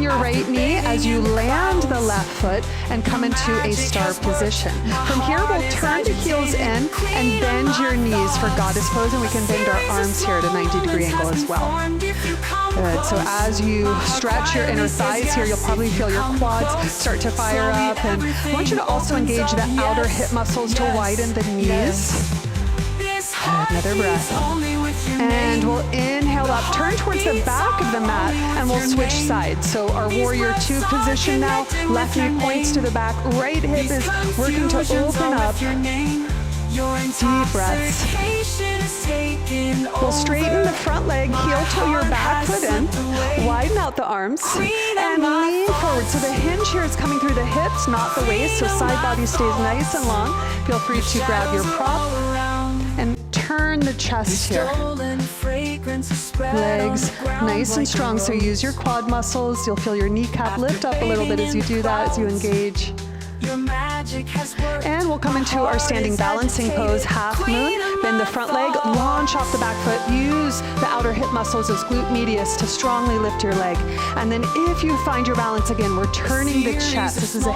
bend your right knee as you land the left foot and come into a star position. From here, we'll turn the heels in and bend your knees for goddess pose, and we can bend our arms here at a 90-degree angle as well. Good. So as you stretch your inner thighs here, you'll probably feel your quads start to fire up, and I want you to also engage the outer hip muscles to widen the knees. Another breath. And we'll inhale up, turn towards the back of the mat, and we'll switch sides. So our warrior two position now, left knee points to the back, right hip is working to open up. Deep breaths. We'll straighten the front leg, heel toe your back foot in, widen out the arms, and lean forward. So the hinge here is coming through the hips, not the waist, so side body stays nice and long. Feel free to grab your prop and turn the chest here. Legs nice and strong, so use your quad muscles. You'll feel your kneecap lift up a little bit as you do that, as you engage. And we'll come into our standing balancing pose, half moon. Bend the front leg, launch off the back foot. Use the outer hip muscles as glute medius to strongly lift your leg. And then if you find your balance again, we're turning the chest. This is a